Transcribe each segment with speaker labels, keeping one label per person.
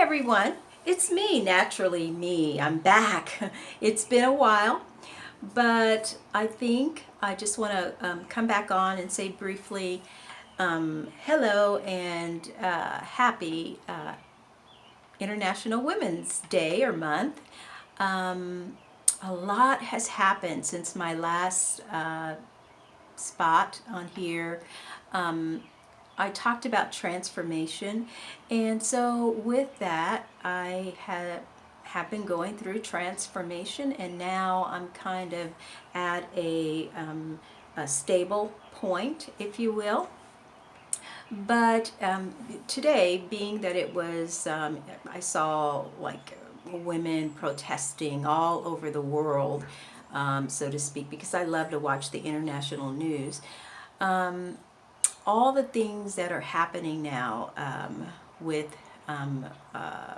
Speaker 1: everyone, it's me, naturally me. I'm back. It's been a while, but I think I just want to come back on and say briefly hello and happy International Women's Day or month. Um, a lot has happened since my last spot on here. Um, I talked about transformation, and so with that, I have been going through transformation, and now I'm kind of at a stable point, if you will. But today, being that it was, I saw like women protesting all over the world, so to speak, because I love to watch the international news. Um, all the things that are happening now with, um, uh,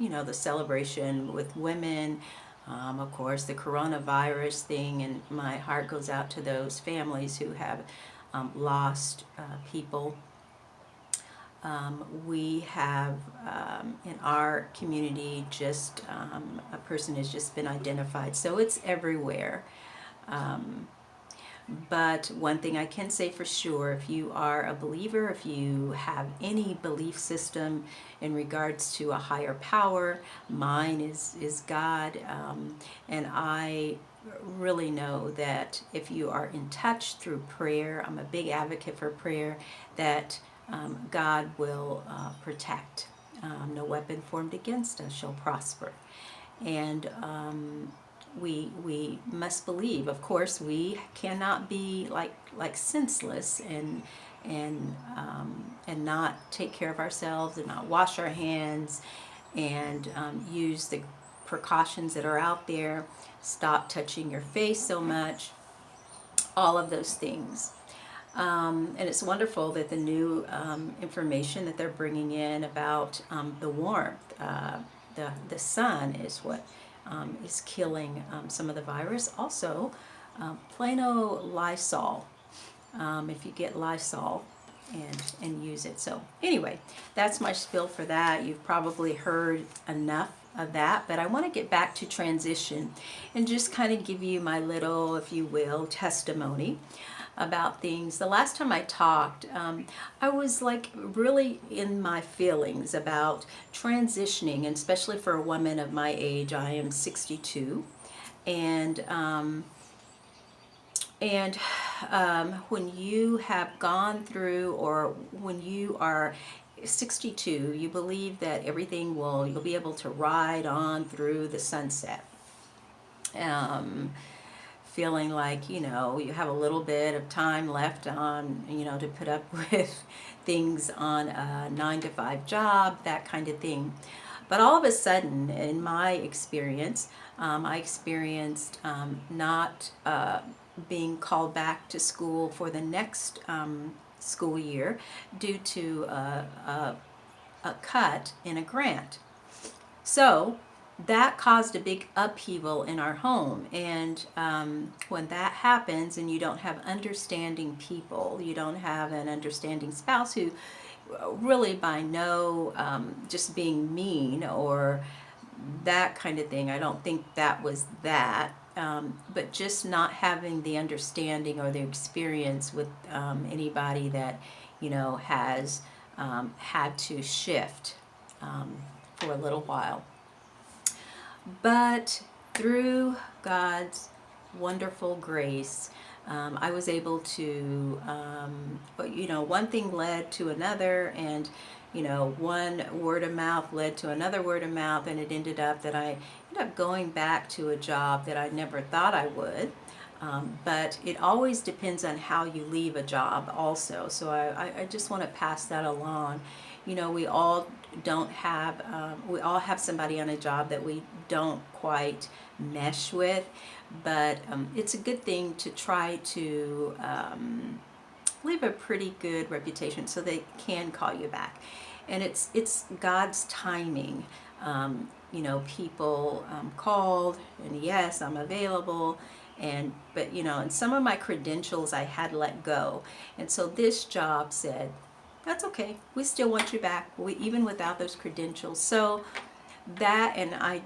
Speaker 1: the celebration with women, of course, the coronavirus thing, and my heart goes out to those families who have lost people. We have in our community just a person has just been identified, so it's everywhere. Um, but one thing I can say for sure, if you are a believer, if you have any belief system in regards to a higher power, mine is God. And I really know that if you are in touch through prayer, I'm a big advocate for prayer, that God will protect. No weapon formed against us shall prosper. And we must believe. Of course, we cannot be like senseless and not take care of ourselves and not wash our hands and use the precautions that are out there. Stop touching your face so much. All of those things. And it's wonderful that the new information that they're bringing in about the warmth, the sun is what is killing some of the virus. Also, plain old Lysol. If you get Lysol and use it. So anyway, that's my spiel for that. You've probably heard enough of that, but I want to get back to transition and just kind of give you my little, if you will, testimony about things. The last time I talked, I was like really in my feelings about transitioning, and especially for a woman of my age. I am 62, and and when you have gone through, or when you are 62, you believe that you'll be able to ride on through the sunset. Um, Feeling like you have a little bit of time left on to put up with things on a 9 to 5 job, that kind of thing. But all of a sudden, in my experience, I experienced not being called back to school for the next school year due to a cut in a grant. So that caused a big upheaval in our home. And when that happens and you don't have understanding people, you don't have an understanding spouse who really by no just being mean or that kind of thing, I don't think that was that. But just not having the understanding or the experience with anybody that, has had to shift for a little while. But through God's wonderful grace, I was able to, one thing led to another, and, one word of mouth led to another word of mouth, and it ended up that I ended up going back to a job that I never thought I would. But it always depends on how you leave a job also. So I just want to pass that along. We all don't have, we all have somebody on a job that we don't quite mesh with, but it's a good thing to try to leave a pretty good reputation so they can call you back. And it's God's timing. People called, and yes, I'm available, but and some of my credentials I had let go, and so this job said, that's okay. We still want you back, even without those credentials. So that, and I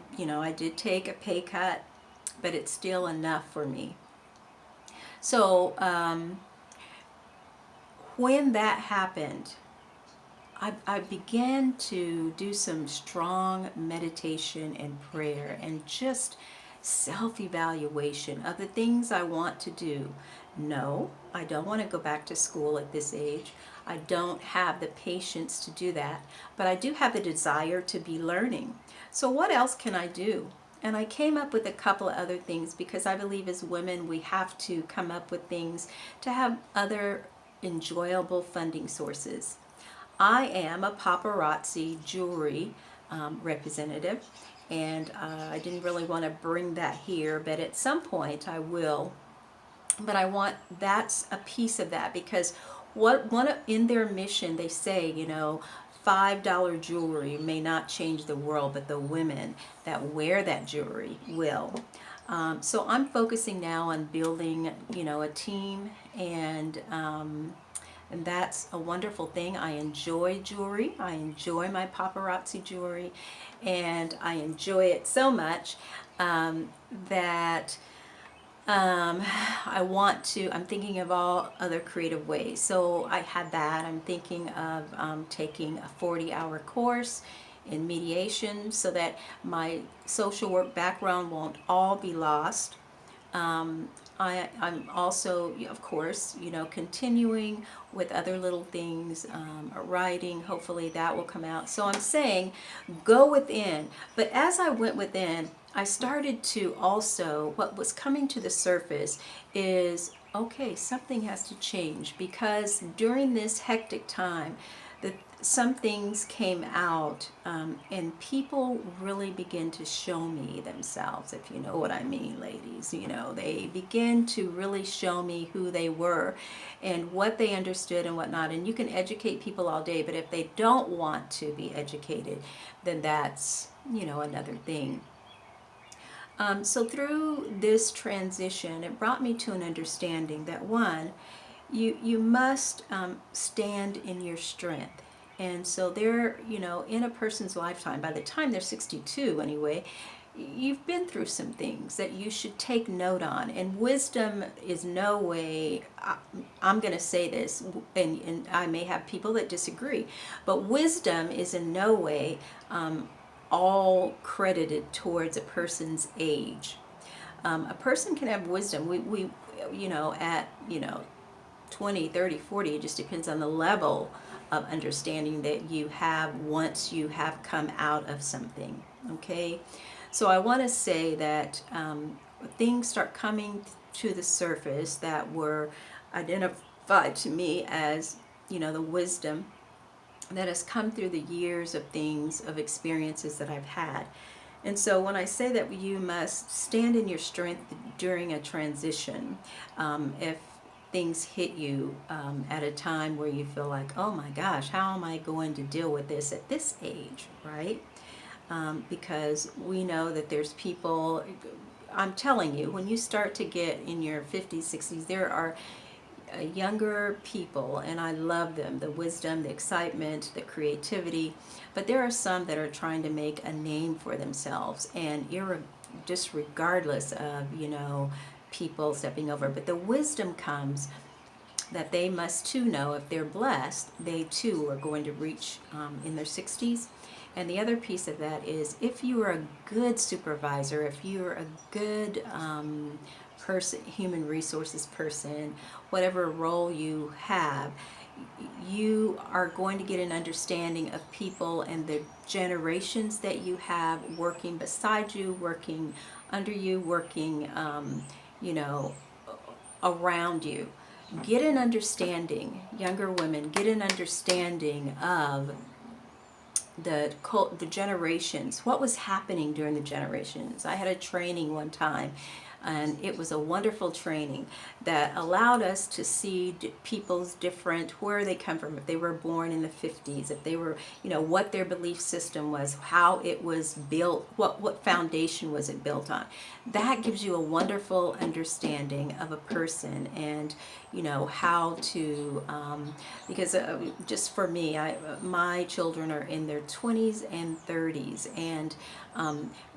Speaker 1: did take a pay cut, but it's still enough for me. So when that happened, I began to do some strong meditation and prayer and just self evaluation of the things I want to do. No, I don't want to go back to school at this age. I don't have the patience to do that, but I do have the desire to be learning. So, what else can I do? And I came up with a couple of other things because I believe as women we have to come up with things to have other enjoyable funding sources. I am a paparazzi jewelry representative, and I didn't really want to bring that here, but at some point I will. But I want that's a piece of that because in their mission they say, $5 jewelry may not change the world, but the women that wear that jewelry will. So I'm focusing now on building, a team, and that's a wonderful thing. I enjoy jewelry. I enjoy my paparazzi jewelry, and I enjoy it so much that I'm thinking of all other creative ways. So I had that. I'm thinking of taking a 40-hour course in mediation so that my social work background won't all be lost. I'm also, of course, continuing with other little things, writing. Hopefully that will come out. So I'm saying go within. But as I went within, I started to also, what was coming to the surface is, okay, something has to change because during this hectic time, some things came out, and people really begin to show me themselves, if you know what I mean, ladies. They begin to really show me who they were and what they understood and whatnot. And you can educate people all day, but if they don't want to be educated, then that's, another thing. So through this transition, it brought me to an understanding that one, you must stand in your strength. And so there, in a person's lifetime, by the time they're 62 anyway, you've been through some things that you should take note on. And wisdom is no way, I'm going to say this, and I may have people that disagree, but wisdom is in no way all credited towards a person's age. A person can have wisdom. At 20, 30, 40, it just depends on the level of understanding that you have once you have come out of something. Okay, so I want to say that things start coming to the surface that were identified to me as, the wisdom that has come through the years of things, of experiences that I've had. And so when I say that you must stand in your strength during a transition, if things hit you at a time where you feel like, oh my gosh, how am I going to deal with this at this age, right? Because we know that there's people, I'm telling you, when you start to get in your 50s, 60s, there are younger people, and I love them, the wisdom, the excitement, the creativity, but there are some that are trying to make a name for themselves, and just regardless of people stepping over. But the wisdom comes that they must too know if they're blessed, they too are going to reach in their 60s. And the other piece of that is, if you are a good supervisor, if you're a good person, human resources person, whatever role you have, you are going to get an understanding of people and the generations that you have working beside you, working under you, working, around you. Get an understanding, younger women, get an understanding of the generations, what was happening during the generations. I had a training one time And it was a wonderful training that allowed us to see people's different, where they come from, if they were born in the 50s, if they were, what their belief system was, how it was built, what foundation was it built on. That gives you a wonderful understanding of a person, and how to, because just for me, my children are in their 20s and 30s, and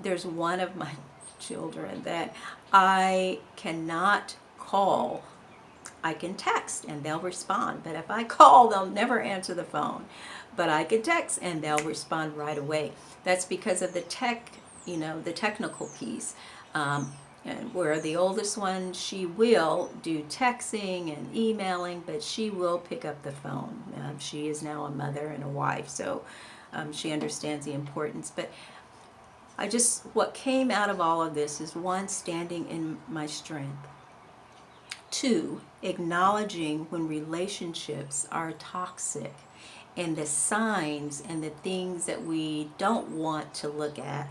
Speaker 1: there's one of my children that I cannot call. I can text and they'll respond, but if I call, they'll never answer the phone. But I can text and they'll respond right away. That's because of the technical piece. And where the oldest one, she will do texting and emailing, but she will pick up the phone. She is now a mother and a wife, so she understands the importance. But what came out of all of this is, one, standing in my strength. Two, acknowledging when relationships are toxic and the signs and the things that we don't want to look at,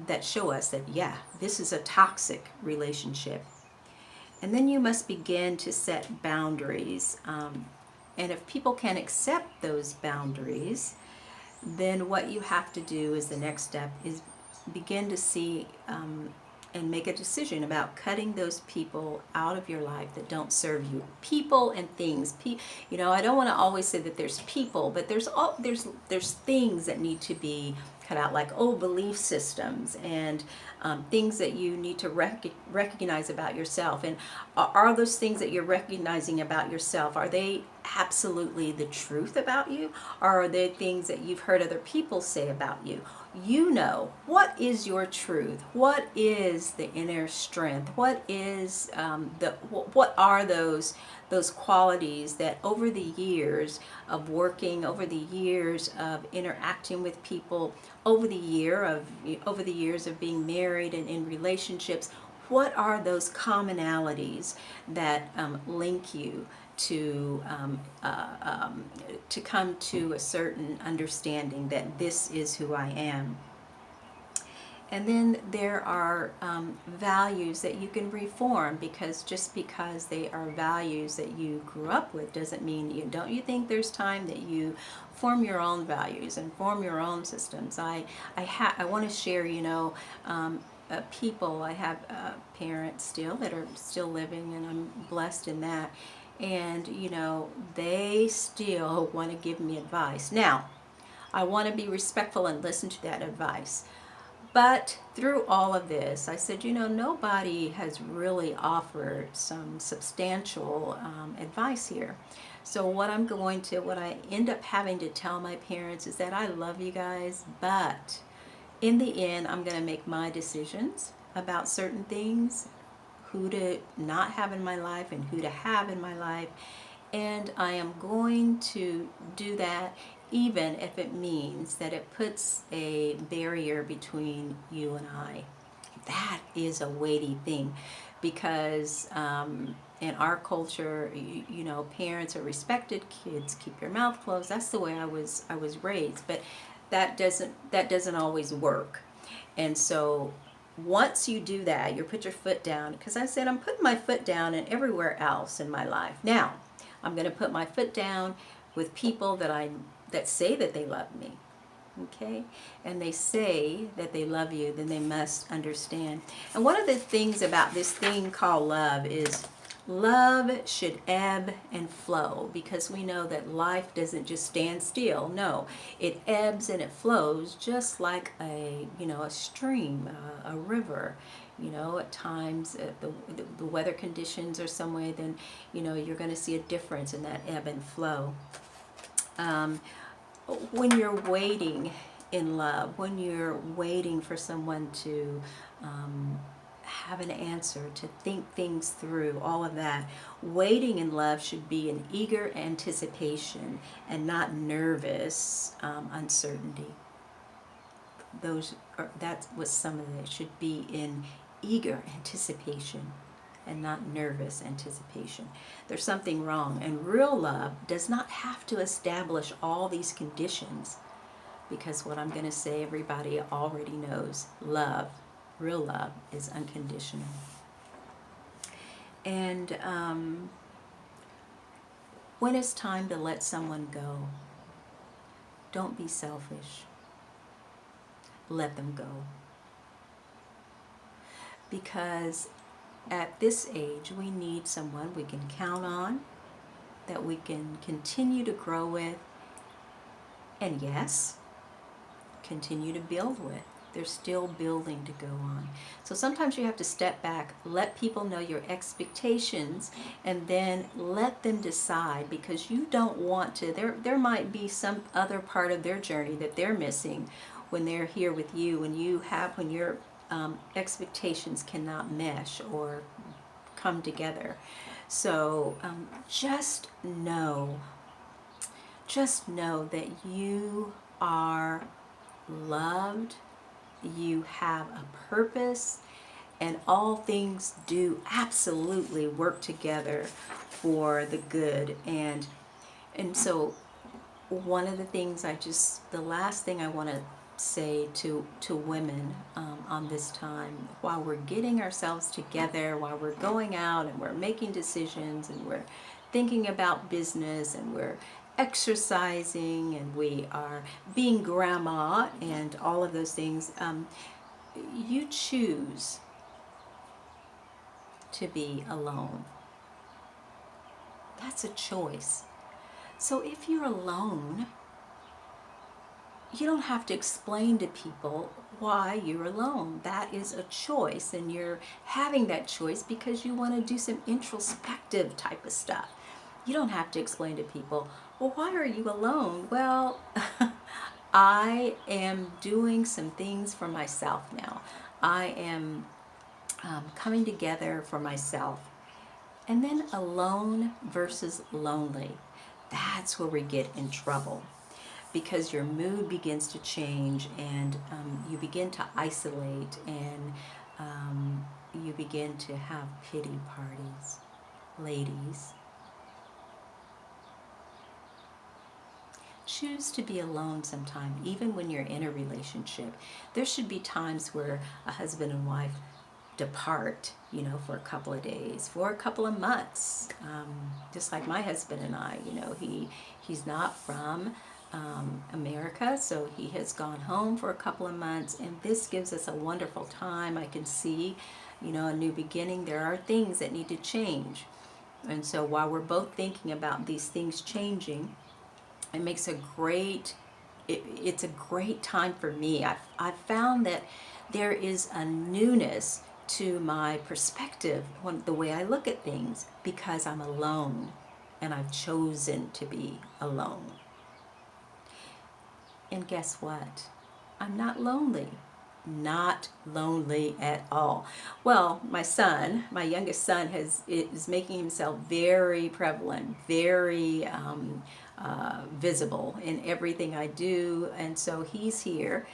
Speaker 1: that show us that, yeah, this is a toxic relationship. And then you must begin to set boundaries. And if people can accept those boundaries, then what you have to do is, the next step is begin to see and make a decision about cutting those people out of your life that don't serve you. People and things. I don't want to always say that there's people, but there's things that need to be cut out, like belief systems and things that you need to recognize about yourself. And are those things that you're recognizing about yourself, are they absolutely the truth about you, or are they things that you've heard other people say about you? What is your truth? What is the inner strength? What is what are those qualities that over the years of working, over the years of interacting with people, over the years of being married and in relationships, what are those commonalities that link you to come to a certain understanding that this is who I am? And then there are values that you can reform, because just because they are values that you grew up with doesn't mean don't you think there's time that you form your own values and form your own systems? I want to share, people. I have parents still that are still living, and I'm blessed in that. And they still want to give me advice. Now, I want to be respectful and listen to that advice. But through all of this, I said, nobody has really offered some substantial advice here. So what I end up having to tell my parents is that I love you guys, but in the end, I'm going to make my decisions about certain things, who to not have in my life and who to have in my life. And I am going to do that even if it means that it puts a barrier between you and I. That is a weighty thing, because in our culture, parents are respected, kids keep your mouth closed. That's the way I was raised, but that doesn't always work. And so once you do that, you put your foot down, because I said I'm putting my foot down and everywhere else in my life. Now, I'm going to put my foot down with people that say that they love me, okay? And they say that they love you, then they must understand. And one of the things about this thing called love is love should ebb and flow, because we know that life doesn't just stand still. No, it ebbs and it flows, just like a stream, a river. At times the weather conditions are some way, then you're going to see a difference in that ebb and flow. When you're waiting in love, when you're waiting for someone to have an answer, to think things through, all of that, waiting in love should be an eager anticipation and not nervous uncertainty. That's what some of it should be, in eager anticipation and not nervous anticipation. There's something wrong, and real love does not have to establish all these conditions, because what I'm going to say, everybody already knows. Love Real love is unconditional. And when it's time to let someone go, don't be selfish. Let them go. Because at this age, we need someone we can count on, that we can continue to grow with, and yes, continue to build with. There's still building to go on. So sometimes you have to step back, let people know your expectations, and then let them decide, because you don't want to. There might be some other part of their journey that they're missing when they're here with you, when your expectations cannot mesh or come together. So just know that you are loved, you have a purpose, and all things do absolutely work together for the good. And so one of the things the last thing I want to say to women on this time, while we're getting ourselves together, while we're going out and we're making decisions and we're thinking about business and we're exercising and we are being grandma and all of those things, you choose to be alone. That's a choice. So if you're alone, you don't have to explain to people why you're alone. That is a choice, and you're having that choice because you want to do some introspective type of stuff. You don't have to explain to people, well, why are you alone? Well, I am doing some things for myself now. I am coming together for myself. And then alone versus lonely. That's where we get in trouble, because your mood begins to change, and you begin to isolate, and you begin to have pity parties. Ladies, choose to be alone sometime, even when you're in a relationship. There should be times where a husband and wife depart, for a couple of days, for a couple of months. Just like my husband and I, he's not from America, so he has gone home for a couple of months, and this gives us a wonderful time. I can see, a new beginning. There are things that need to change, and so while we're both thinking about these things changing, it's a great time for me. I've found that there is a newness to my perspective, the way I look at things, because I'm alone, and I've chosen to be alone. And guess what? I'm not lonely. Not lonely at all. Well, my youngest son, is making himself very prevalent, very visible in everything I do, and so he's here.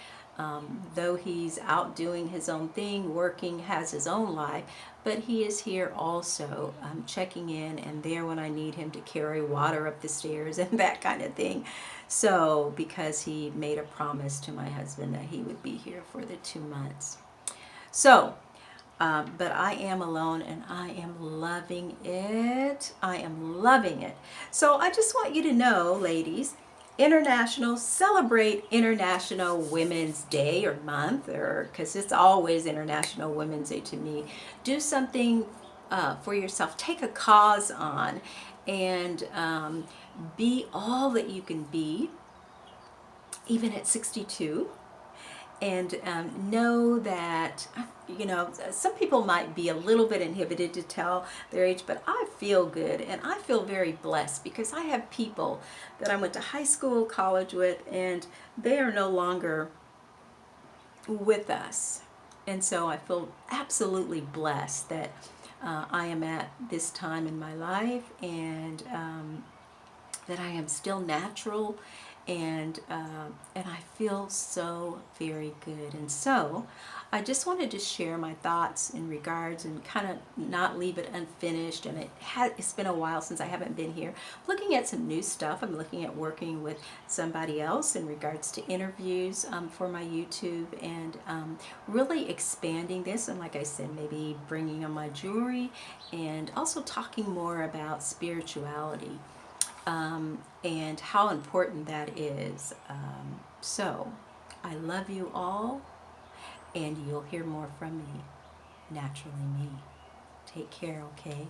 Speaker 1: Though he's out doing his own thing, working, has his own life, but he is here also, checking in and there when I need him to carry water up the stairs and that kind of thing. So, because he made a promise to my husband that he would be here for the 2 months. So, but I am alone, and I am loving it. I am loving it. So I just want you to know, ladies, celebrate International Women's Day or month, or because it's always International Women's Day to me. Do something for yourself. Take a cause on, and be all that you can be, even at 62. And know that, some people might be a little bit inhibited to tell their age, but I feel good, and I feel very blessed because I have people that I went to high school, college with, and they are no longer with us. And so I feel absolutely blessed that I am at this time in my life, and that I am still natural, and I feel so very good. And so I just wanted to share my thoughts in regards and kind of not leave it unfinished. And it's been a while since I haven't been here. Looking at some new stuff. I'm looking at working with somebody else in regards to interviews for my YouTube, and really expanding this. And like I said, maybe bringing on my jewelry and also talking more about spirituality, and how important that is. So I love you all, and you'll hear more from me. Naturally Me. Take care, okay?